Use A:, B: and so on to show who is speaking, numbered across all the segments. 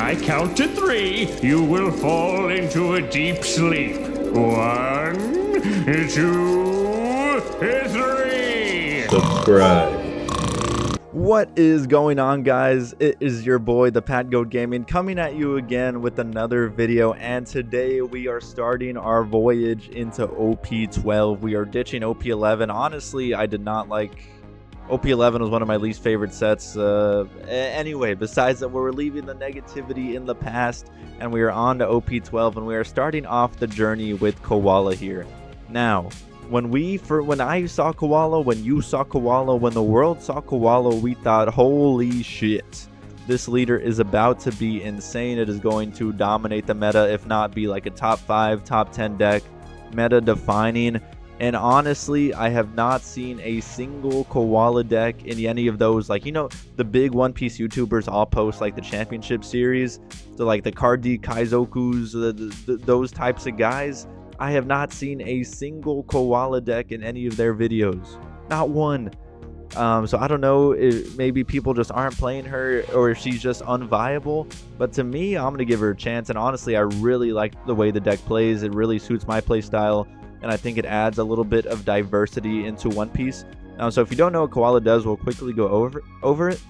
A: I count to 3, you will fall into a deep sleep. 1, 2, 3.
B: Subscribe.
C: What is going on, guys? It is your boy, the Pat Goat Gaming, coming at you again with another video, and today we are starting our voyage into OP12. We are ditching OP11. Honestly, I did not like OP11. Was one of my least favorite sets. Anyway, besides that, we're leaving the negativity in the past, and we are on to OP12, and we are starting off the journey with Koala here. Now, when I saw Koala, when you saw Koala, when the world saw Koala, we thought, holy shit, this leader is about to be insane. It is going to dominate the meta, if not be like a top 5, top 10 deck, meta defining. And honestly, I have not seen a single Koala deck in any of those, like, you know, the big One Piece YouTubers all post like the championship series, so like the Cardi Kaizokus, those types of guys. I have not seen a single Koala deck in any of their videos. Not one. So I don't know if maybe people just aren't playing her or if she's just unviable. But to me, I'm going to give her a chance. And honestly, I really like the way the deck plays. It really suits my play style. And I think it adds a little bit of diversity into One Piece. So if you don't know what Koala does, we'll quickly go over it.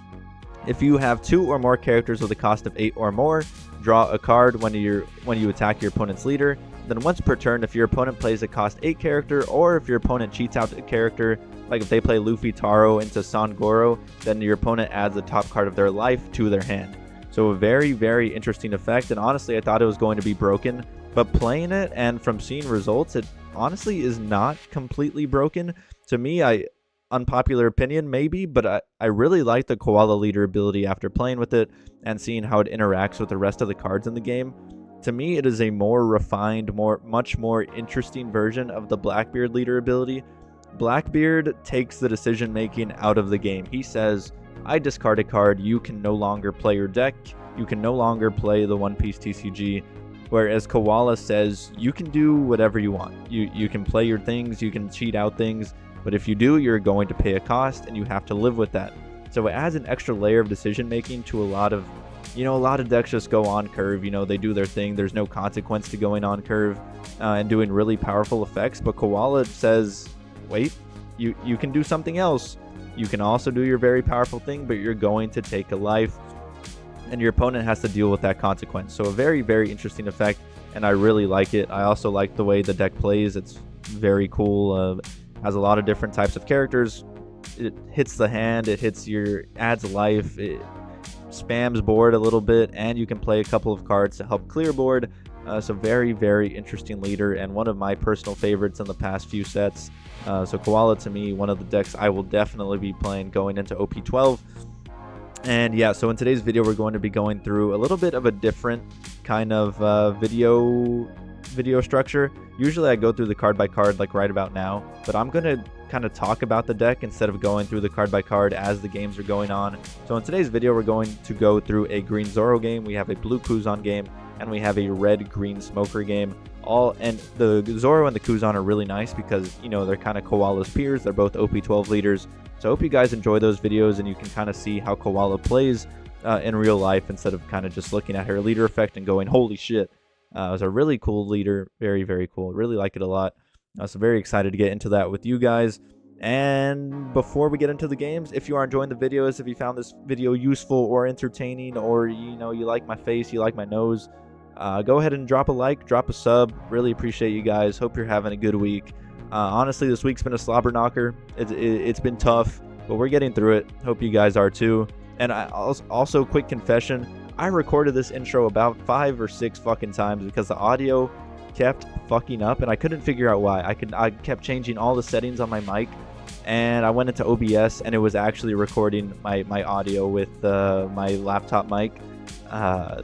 C: If you have 2 or more characters with a cost of 8 or more, draw a card when you attack your opponent's leader. Then once per turn, if your opponent plays a cost 8 character, or if your opponent cheats out a character, like if they play Luffy Taro into Son Goro, then your opponent adds the top card of their life to their hand. So a very, very interesting effect, and honestly I thought it was going to be broken, but playing it and from seeing results, it honestly is not completely broken. To me, unpopular opinion maybe, but I really like the Koala leader ability after playing with it and seeing how it interacts with the rest of the cards in the game. To me, it is a more refined, much more interesting version of the Blackbeard leader ability. Blackbeard takes the decision making out of the game. He says, I discard a card, you can no longer play your deck, you can no longer play the One Piece TCG. Whereas Koala says, you can do whatever you want. You can play your things, you can cheat out things, but if you do, you're going to pay a cost and you have to live with that. So it adds an extra layer of decision making to a lot of decks just go on curve, they do their thing. There's no consequence to going on curve and doing really powerful effects. But Koala says, wait, you can do something else. You can also do your very powerful thing, but you're going to take a life and your opponent has to deal with that consequence. So a very, very interesting effect, and I really like it. I also like the way the deck plays. It's very cool. Has a lot of different types of characters. It hits the hand, adds life, it spams board a little bit, and you can play a couple of cards to help clear board. So very, very interesting leader, and one of my personal favorites in the past few sets. So Koala, to me, one of the decks I will definitely be playing going into OP12. And yeah, so in today's video, we're going to be going through a little bit of a different kind of video structure. Usually I go through the card by card like right about now, but I'm going to kind of talk about the deck instead of going through the card by card as the games are going on. So in today's video, we're going to go through a green ZORO game, we have a blue KUZAN game, and we have a red green Smoker game. And the ZORO and the KUZAN are really nice because, they're kind of Koala's peers. They're both OP12 leaders. So I hope you guys enjoy those videos and you can kind of see how Koala plays in real life instead of kind of just looking at her leader effect and going, holy shit. It was a really cool leader. Very, very cool. Really like it a lot. So very excited to get into that with you guys. And before we get into the games, if you are enjoying the videos, if you found this video useful or entertaining, or you like my face, you like my nose, go ahead and drop a like, drop a sub. Really appreciate you guys. Hope you're having a good week. Honestly, this week's been a slobber knocker. It's been tough, but we're getting through it. Hope you guys are too. And I also, quick confession, I recorded this intro about 5 or 6 fucking times because the audio kept fucking up and I couldn't figure out why. I kept changing all the settings on my mic, and I went into OBS and it was actually recording my audio with my laptop mic.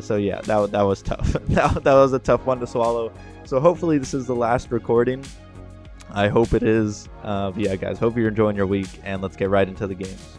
C: So yeah, that was tough. that was a tough one to swallow. So hopefully this is the last recording. I hope it is. But yeah, guys, hope you're enjoying your week, and let's get right into the games.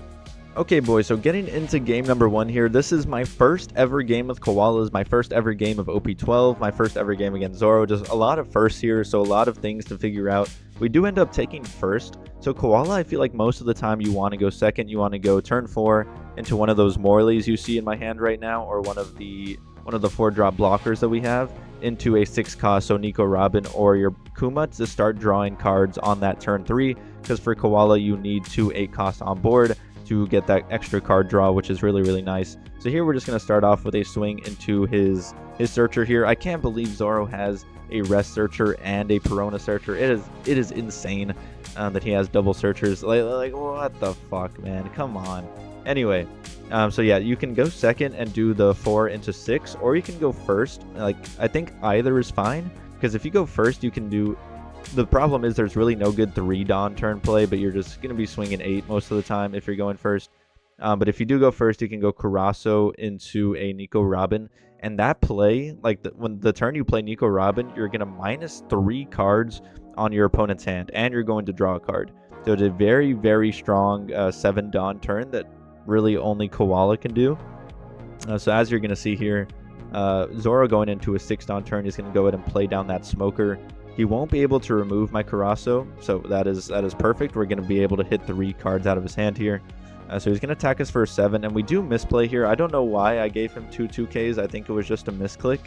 C: Okay, boys, so getting into game number 1 here. This is my first ever game with Koalas, my first ever game of OP12, my first ever game against ZORO. Just a lot of firsts here, so a lot of things to figure out. We do end up taking first. So Koala, I feel like most of the time you want to go second. You want to go turn 4 into one of those Morleys you see in my hand right now, or one of the one of the 4-drop blockers that we have into a 6-cost, so Nico Robin or your Kuma, to start drawing cards on that turn 3, because for Koala you need 2 8-costs on board to get that extra card draw, which is really, really nice. So here we're just going to start off with a swing into his searcher here. I can't believe Zoro has a rest searcher and a Perona searcher. It is insane that he has double searchers. Like what the fuck, man? Come on. Anyway, so yeah, you can go second and do the 4 into 6, or you can go first. Like, I think either is fine, because if you go first, you can do... The problem is there's really no good 3 Dawn turn play, but you're just going to be swinging 8 most of the time if you're going first. But if you do go first, you can go Karaso into a Nico Robin. And that play, like when the turn you play Nico Robin, you're going to -3 cards on your opponent's hand, and you're going to draw a card. So it's a very, very strong 7 Dawn turn that really only Koala can do. So as you're going to see here, Zoro going into a 6 Dawn turn, he's going to go ahead and play down that Smoker. He won't be able to remove my Karaso, so that is perfect. We're going to be able to hit 3 cards out of his hand here. So he's going to attack us for a 7, and we do misplay here. I don't know why I gave him 2 2Ks. I think it was just a misclick.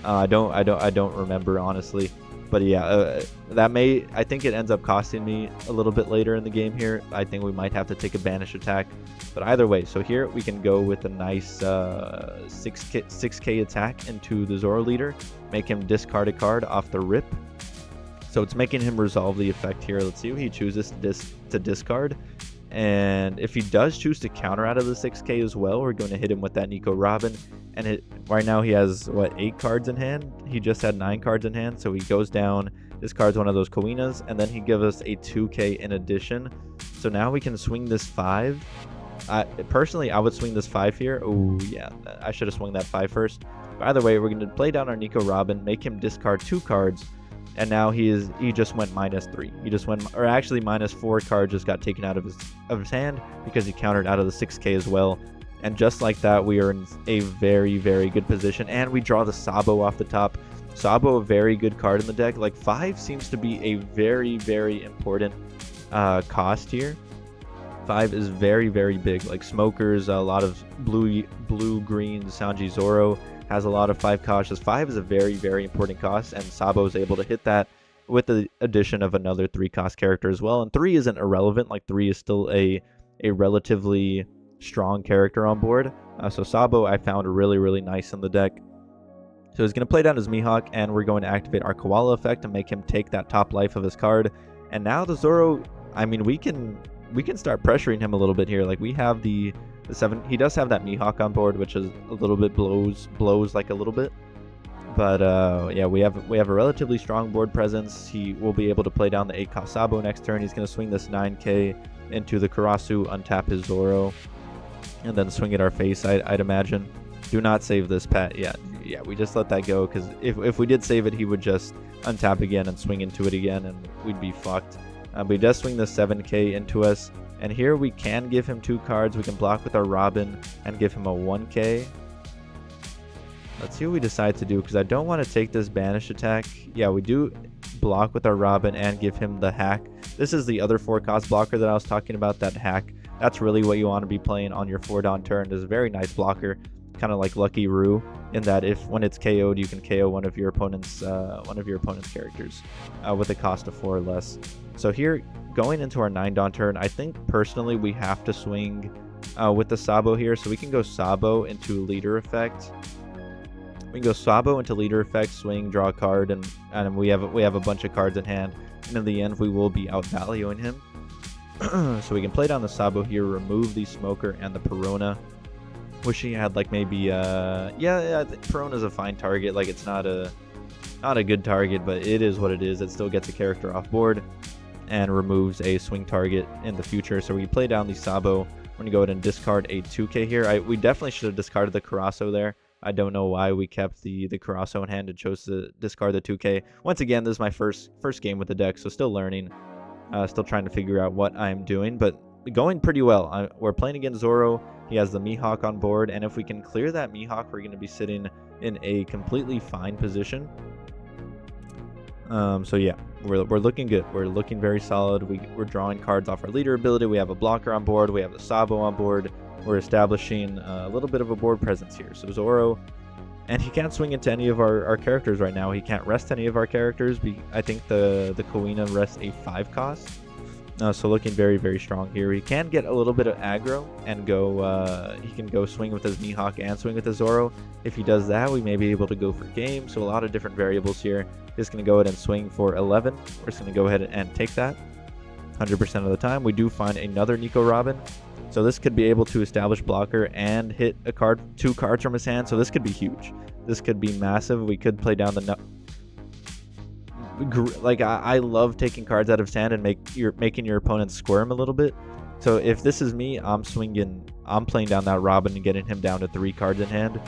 C: I don't remember, honestly. But yeah, I think it ends up costing me a little bit later in the game here. I think we might have to take a banish attack. But either way, so here we can go with a nice 6K attack into the Zoro leader, make him discard a card off the rip. So it's making him resolve the effect here. Let's see what he chooses to discard. And if he does choose to counter out of the 6K as well, we're going to hit him with that Nico Robin. And right now he has, what, 8 cards in hand? He just had 9 cards in hand. So he goes down, discards one of those Koinas, and then he gives us a 2K in addition. So now we can swing this 5. Personally, I would swing this 5 here. Oh, yeah, I should have swung that 5 first. By the way, we're going to play down our Nico Robin, make him discard 2 cards. And now he just went -3. He just went, or actually -4 cards just got taken out of his hand because he countered out of the 6K as well. And just like that, we are in a very, very good position. And we draw the Sabo off the top. Sabo, a very good card in the deck. Like 5 seems to be a very, very important cost here. 5 is very, very big. Like Smokers, a lot of blue, green, Sanji Zoro has a lot of 5 costs. 5 is a very, very important cost, and Sabo is able to hit that with the addition of another 3-cost character as well. And 3 isn't irrelevant. Like 3 is still a relatively strong character on board. So Sabo I found really, really nice in the deck. So he's going to play down his Mihawk, and we're going to activate our Koala effect to make him take that top life of his card. And now the Zoro, I mean, we can start pressuring him a little bit here. Like we have the 7. He does have that Mihawk on board, which is a little bit blows like a little bit. But yeah, we have a relatively strong board presence. He will be able to play down the 8-cost Sabo next turn. He's going to swing this 9K into the Karasu, untap his Zoro, and then swing at our face, I'd imagine. Do not save this, Pat. Yeah, we just let that go, because if we did save it, he would just untap again and swing into it again, and we'd be fucked. But he does swing the 7K into us. And here we can give him 2 cards. We can block with our Robin and give him a 1K. Let's see what we decide to do, because I don't want to take this banish attack. Yeah, we do block with our Robin and give him the hack. This is the other 4-cost blocker that I was talking about, that hack. That's really what you want to be playing on your 4-Dawn turn. It's a very nice blocker, kind of like Lucky Roo, in that when it's KO'd, you can KO one of your opponent's characters with a cost of 4 or less. So here, going into our 9-Dawn turn, I think personally we have to swing with the Sabo here. So we can go Sabo into leader effect. We can go Sabo into leader effect, swing, draw a card, and we have a bunch of cards in hand. And in the end, we will be outvaluing him. So we can play down the Sabo here, remove the Smoker and the Perona. Wish he had like maybe yeah, I think Perona's a fine target. Like it's not a good target, but it is what it is. It still gets a character off board and removes a swing target in the future. So we play down the Sabo. We're gonna go ahead and discard a 2K here. We definitely should have discarded the Karaso there. I don't know why we kept the Karaso in hand and chose to discard the 2K. Once again, this is my first game with the deck, so still learning, still trying to figure out what I'm doing, but going pretty well. We're playing against Zoro. He has the Mihawk on board, and if we can clear that Mihawk, we're going to be sitting in a completely fine position. So yeah, we're looking good. We're looking very solid. We're drawing cards off our leader ability. We have a blocker on board. We have the Sabo on board. We're establishing a little bit of a board presence here. So Zoro And he can't swing into any of our characters right now. He can't rest any of our characters. I think the Koala rests a 5 cost. So looking very, very strong here. He can get a little bit of aggro and go, he can go swing with his Mihawk and swing with his Zoro. If he does that, we may be able to go for game. So a lot of different variables here. He's going to go ahead and swing for 11. We're just going to go ahead and take that 100% of the time. We do find another Nico Robin. So this could be able to establish blocker and hit a card, 2 cards from his hand. So this could be huge. This could be massive. We could play down the like I love taking cards out of his hand and making your opponent squirm a little bit. So if this is me, I'm playing down that Robin and getting him down to 3 cards in hand.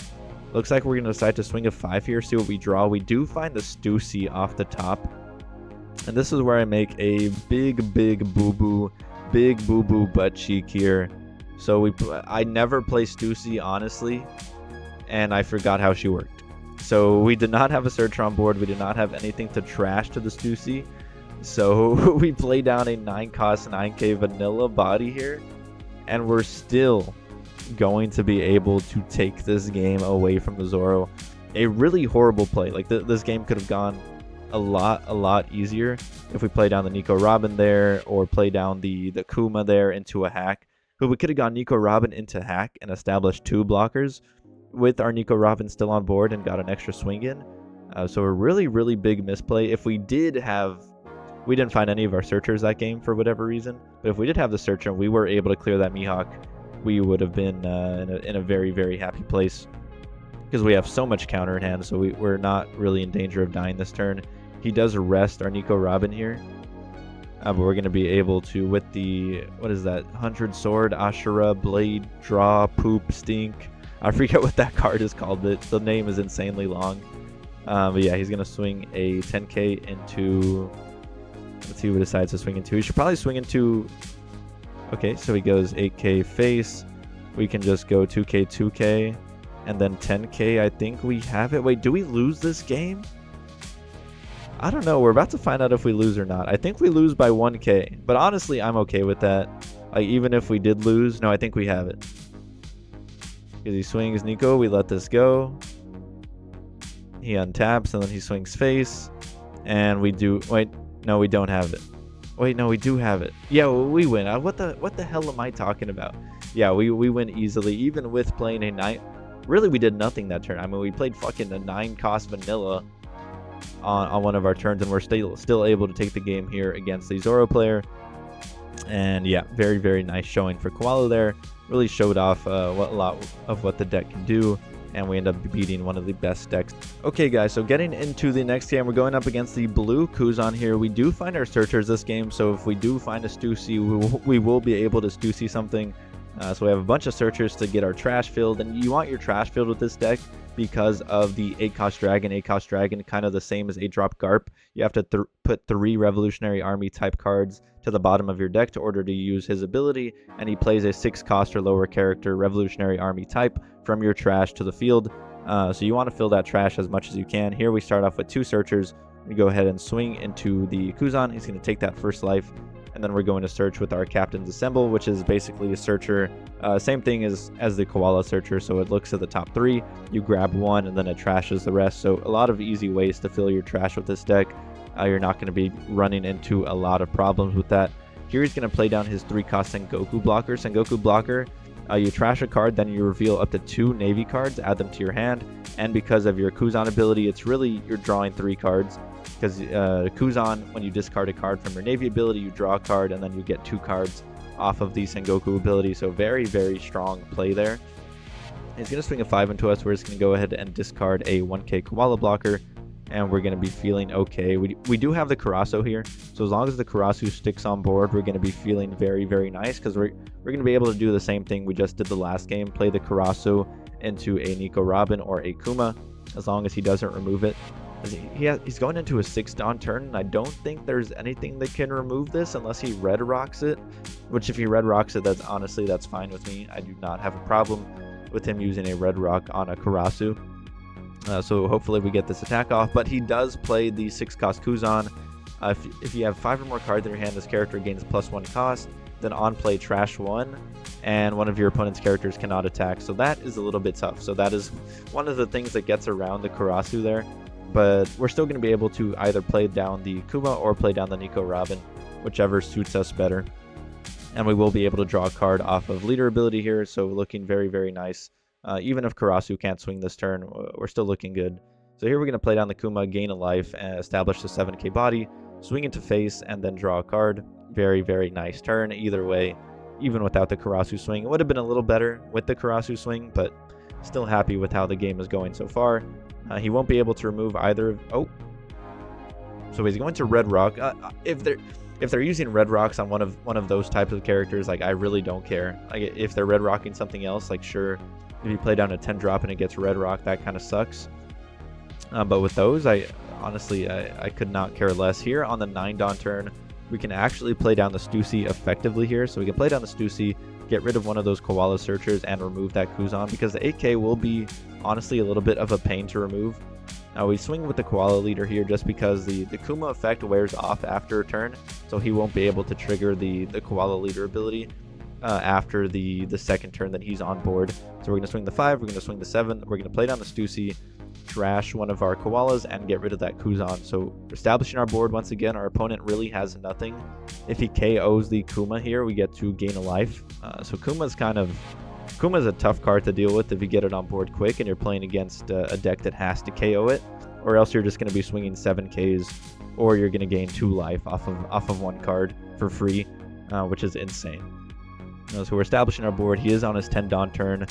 C: Looks like we're going to decide to swing a 5 here, see what we draw. We do find the Stussy off the top. And this is where I make a big boo-boo butt cheek here. So I never play Stussy, honestly, and I forgot how she worked. So we did not have a searcher on board. We did not have anything to trash to the Stussy. So we play down a 9 cost 9k vanilla body here, and we're still going to be able to take this game away from the Zoro. A really horrible play. Like this game could have gone a lot easier if we play down the Nico Robin there, or play down the Kuma there into a hack. But we could have gone Nico Robin into hack and established 2 blockers with our Nico Robin still on board and got an extra swing in. So a really big misplay. If we didn't find any of our searchers that game for whatever reason, but if we did have the searcher and we were able to clear that Mihawk, we would have been in a very happy place, because we have so much counter in hand. So we're not really in danger of dying this turn. He does arrest our Nico Robin here, but we're going to be able to, with the, what is that, 100 sword, Ashura, blade, draw, poop, stink. I forget what that card is called, but the name is insanely long. But yeah, he's going to swing a 10k into, let's see what he decides to swing into. He should probably swing into, okay, so he goes 8k face. We can just go 2k, and then 10k. I think we have it. Wait, do we lose this game? I don't know. We're about to find out if we lose or not. I think we lose by 1k, but honestly, I'm okay with that. Like, even if we did lose, no, I think we have it. Because he swings Nico, we let this go. He untaps, and then he swings face. And we do, wait, no, we don't have it. Wait, no, we do have it. Yeah, we win. What the hell am I talking about? Yeah, we win easily, even with playing a 9. Really, we did nothing that turn. I mean, we played fucking a 9 cost vanilla on one of our turns, and we're still able to take the game here against the Zoro player. And yeah, very nice showing for Koala there. Really showed off a lot of what the deck can do, and we end up beating one of the best decks. Okay guys, so getting into the next game, we're going up against the blue KUZAN here. We do find our searchers this game, so if we do find a Stussy, we will be able to Stussy something. So we have a bunch of searchers to get our trash filled, and you want your trash filled with this deck because of the 8 cost dragon. 8 cost dragon, kind of the same as 8 drop Garp. You have to put 3 Revolutionary Army type cards to the bottom of your deck to order to use his ability, and he plays a 6 cost or lower character Revolutionary Army type from your trash to the field. So you want to fill that trash as much as you can. Here we start off with 2 searchers. We go ahead and swing into the KUZAN. He's going to take that first life. And then we're going to search with our Captain's Assemble, which is basically a searcher. Same thing as the Koala searcher. So it looks at the top 3. You grab 1 and then it trashes the rest. So a lot of easy ways to fill your trash with this deck. You're not going to be running into a lot of problems with that. Here he's going to play down his 3 cost Sengoku blocker. Sengoku blocker, you trash a card, then you reveal up to 2 Navy cards, add them to your hand. And because of your KUZAN ability, it's really, you're drawing 3 cards. Because KUZAN, when you discard a card from your Navy ability, you draw a card, and then you get 2 cards off of the Sengoku ability. So very strong play there. He's going to swing a 5 into us. We're just going to go ahead and discard a 1k Koala blocker, and we're going to be feeling okay. We do have the Karasu here, so as long as the Karasu sticks on board, we're going to be feeling very nice, because we're going to be able to do the same thing we just did the last game, play the Karasu into a Nico Robin or a Kuma, as long as he doesn't remove it. He's going into a 6 Dawn turn, and I don't think there's anything that can remove this unless he red rocks it, which if he red rocks it, that's fine with me. I do not have a problem with him using a red rock on a Karasu. So hopefully we get this attack off, but he does play the 6 cost KUZAN. If you have 5 or more cards in your hand, this character gains +1 cost. then on play trash 1, and one of your opponent's characters cannot attack. So that is a little bit tough. So that is one of the things that gets around the Karasu there. But we're still going to be able to either play down the Kuma or play down the Nico Robin, whichever suits us better. And we will be able to draw a card off of leader ability here, so looking very, very nice. Even if Karasu can't swing this turn, we're still looking good. So here we're going to play down the Kuma, gain a life, and establish the 7k body, swing into face, and then draw a card. Very, very nice turn either way. Even without the Karasu swing, it would have been a little better with the Karasu swing, but still happy with how the game is going so far. He won't be able to remove either of... Oh! So he's going to Red Rock. If they're using Red Rocks on one of those types of characters, like, I really don't care. Like, if they're Red Rocking something else, like, sure, if you play down a 10 drop and it gets Red Rock, that kind of sucks. But with those, honestly, I could not care less. Here on the 9 Dawn turn, we can actually play down the Stussy effectively here. So we can play down the Stussy, get rid of one of those Koala searchers, and remove that Kuzan, because the 8k will be, honestly, a little bit of a pain to remove. Now we swing with the Koala leader here just because the Kuma effect wears off after a turn, so he won't be able to trigger the Koala leader ability after the second turn that he's on board. So we're going to swing the 5, we're going to swing the 7, we're going to play down the Stussy, trash one of our Koalas, and get rid of that Kuzan. So establishing our board once again, our opponent really has nothing. If he KOs the Kuma here, we get to gain a life. So Kuma's a tough card to deal with if you get it on board quick and you're playing against a deck that has to KO it, or else you're just going to be swinging 7Ks, or you're going to gain 2 life off of one card for free, which is insane. So we're establishing our board. He is on his 10 Dawn turn,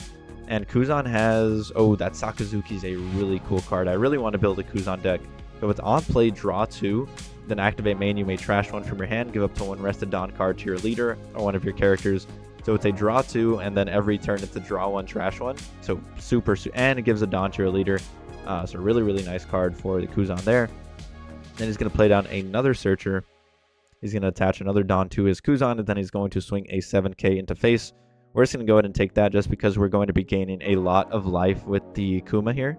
C: and Kuzan has... Oh, that Sakazuki is a really cool card. I really want to build a Kuzan deck. So with on play, draw 2, then activate main. You may trash 1 from your hand, give up to 1 rested Dawn card to your leader or one of your characters. So it's a draw 2, and then every turn it's a draw 1, trash 1. So super, and it gives a Dawn to your leader. So really, really nice card for the Kuzan there. Then he's going to play down another Searcher. He's going to attach another Dawn to his Kuzan, and then he's going to swing a 7k into face. We're just going to go ahead and take that just because we're going to be gaining a lot of life with the Kuma here.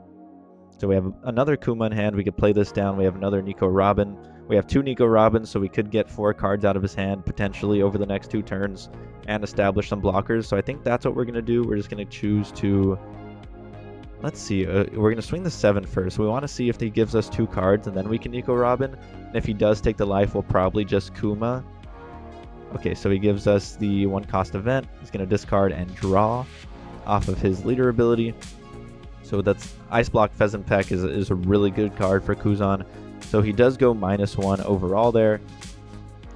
C: So we have another Kuma in hand. We could play this down. We have another Nico Robin. We have 2 Nico Robins, so we could get 4 cards out of his hand potentially over the next 2 turns and establish some blockers. So I think that's what we're going to do. We're just going to choose to... Let's see. We're going to swing the 7 first. We want to see if he gives us 2 cards, and then we can Nico Robin. And if he does take the life, we'll probably just Kuma. Okay, so he gives us the 1 cost event. He's going to discard and draw off of his leader ability. So that's Ice Block Pheasant Peck is a really good card for Kuzan. So he does go -1 overall there.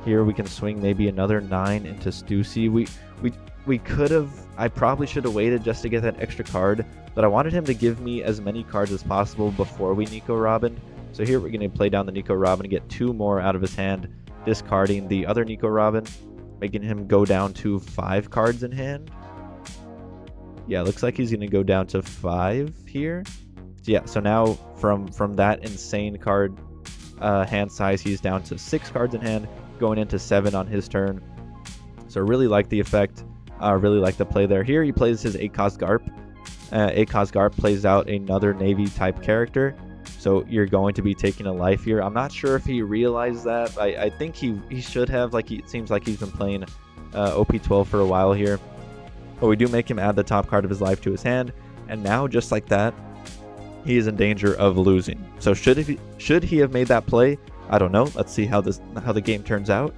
C: Here we can swing maybe another 9 into Stussy. We could have... I probably should have waited just to get that extra card, but I wanted him to give me as many cards as possible before we Nico Robin. So here we're going to play down the Nico Robin and get 2 more out of his hand, discarding the other Nico Robin, making him go down to 5 cards in hand. Yeah, looks like he's going to go down to 5 here. So yeah, so now from that insane card hand size, he's down to 6 cards in hand, going into 7 on his turn. So really like the effect. Really like the play there. Here he plays his 8-cost Garp. 8-cost Garp plays out another Navy type character. So you're going to be taking a life here. I'm not sure if he realized that. I think he should have. Like, it seems like he's been playing OP12 for a while here. But we do make him add the top card of his life to his hand. And now, just like that, he is in danger of losing. So should he have made that play? I don't know. Let's see how the game turns out.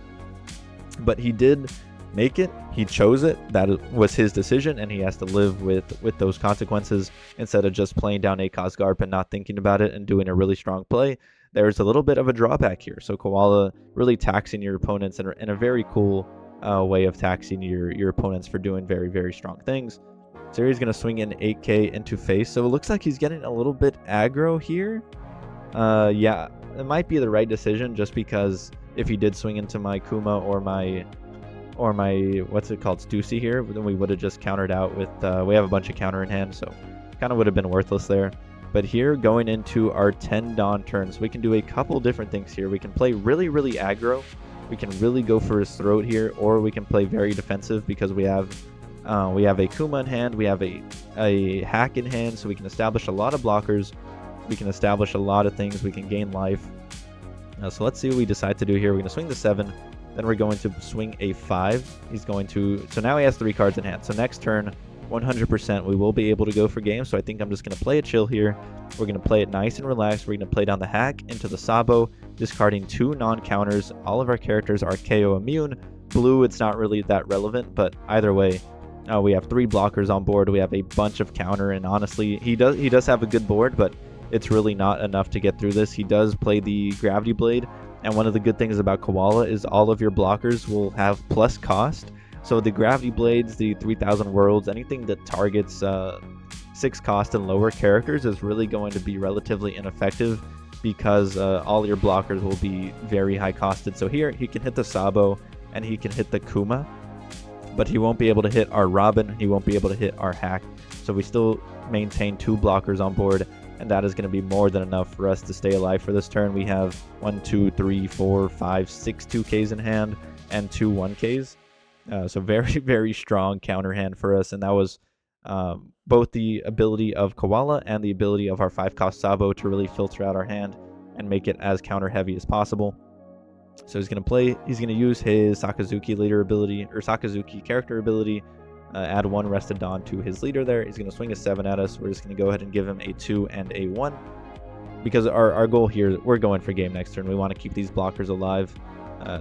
C: But he did make it. He chose it. That was his decision, and he has to live with those consequences instead of just playing down 8-cost Garp and not thinking about it and doing a really strong play. There's a little bit of a drawback here. So Koala really taxing your opponents in a very cool way of taxing your opponents for doing very, very strong things. So he's going to swing in 8k into face. So it looks like he's getting a little bit aggro here. Yeah, it might be the right decision, just because if he did swing into my Kuma or my what's it called, Stussy here, then we would have just countered out with we have a bunch of counter in hand, so kind of would have been worthless there. But here, going into our 10 Dawn turns, we can do a couple different things here. We can play really, really aggro. We can really go for his throat here, or we can play very defensive because we have a Kuma in hand, we have a hack in hand, so we can establish a lot of blockers. We can establish a lot of things. We can gain life. So let's see what we decide to do here. We're going to swing the 7. Then we're going to swing a 5. He's going to, so now he has 3 cards in hand. So next turn, 100% we will be able to go for game. So I think I'm just going to play it chill here. We're going to play it nice and relaxed. We're going to play down the hack into the Sabo, discarding 2 non-counters. All of our characters are KO immune. Blue, it's not really that relevant, but either way, we have 3 blockers on board. We have a bunch of counter, and honestly, he does have a good board, but it's really not enough to get through this. He does play the Gravity Blade, and one of the good things about Koala is all of your blockers will have plus cost. So the Gravity Blades, the 3000 Worlds, anything that targets 6 cost and lower characters is really going to be relatively ineffective because all your blockers will be very high costed. So here he can hit the Sabo and he can hit the Kuma, but he won't be able to hit our Robin, he won't be able to hit our hack. So we still maintain 2 blockers on board, and that is going to be more than enough for us to stay alive for this turn. We have 1, 2, 3, 4, 5, 6 2Ks in hand and 2 1Ks. So very, very strong counter hand for us, and that was both the ability of Koala and the ability of our 5-cost Sabo to really filter out our hand and make it as counter heavy as possible. So he's going to use his Sakazuki leader ability, or Sakazuki character ability, add 1 Rested Dawn to his leader there. He's going to swing a 7 at us. We're just going to go ahead and give him a 2 and a 1. Because our goal here, we're going for game next turn. We want to keep these blockers alive.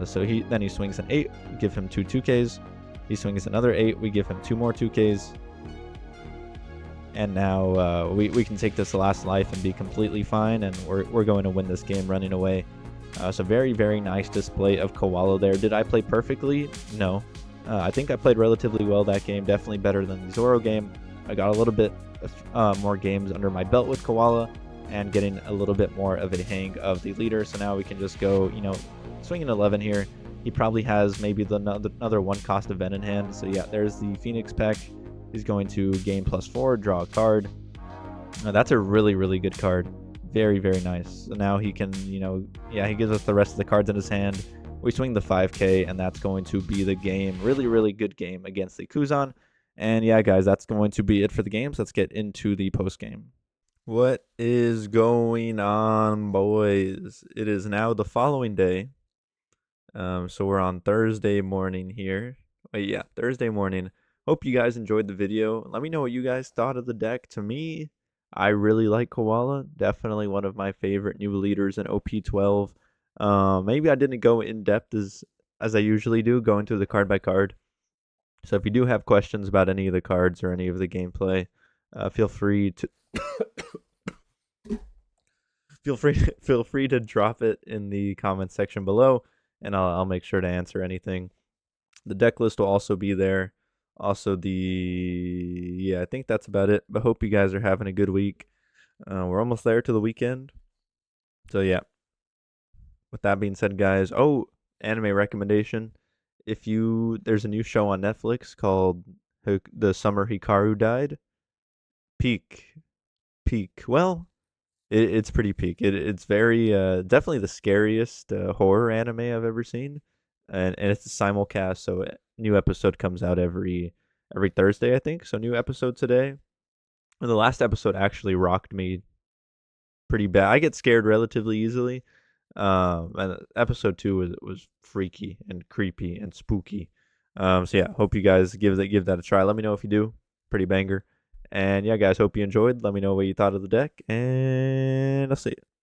C: So then he swings an 8, give him 2 2Ks. He swings another 8, we give him 2 more 2Ks. And now we can take this last life and be completely fine, and we're going to win this game running away. So very, very nice display of Koala there. Did I play perfectly? No. I think I played relatively well that game, definitely better than the ZORO game. I got a little bit more games under my belt with Koala and getting a little bit more of a hang of the leader. So now we can just go, swing an 11 here. He probably has maybe another 1-cost event in hand. So yeah, there's the Phoenix Peck. He's going to gain +4, draw a card. That's a really, really good card. Very, very nice. So now he can, he gives us the rest of the cards in his hand. We swing the 5K, and that's going to be the game. Really, really good game against the KUZAN. And yeah, guys, that's going to be it for the games. Let's get into the post game. What is going on, boys? It is now the following day. So we're on Thursday morning here. Wait, yeah, Thursday morning. Hope you guys enjoyed the video. Let me know what you guys thought of the deck. To me, I really like Koala. Definitely one of my favorite new leaders in OP12. Maybe I didn't go in depth as I usually do, going through the card by card. So if you do have questions about any of the cards or any of the gameplay, feel free to feel free to drop it in the comments section below, and I'll make sure to answer anything. The deck list will also be there. Also, I think that's about it. But hope you guys are having a good week. We're almost there to the weekend. So yeah. With that being said, guys, anime recommendation. There's a new show on Netflix called The Summer Hikaru Died. Peak. Well, it's pretty peak. It's very definitely the scariest horror anime I've ever seen, and it's a simulcast, so a new episode comes out every Thursday, I think. So new episode today. And the last episode actually rocked me pretty bad. I get scared relatively easily. And episode 2 was freaky and creepy and spooky. So yeah, hope you guys give that a try. Let me know if you do. Pretty banger. And yeah, guys, hope you enjoyed. Let me know what you thought of the deck, and I'll see you.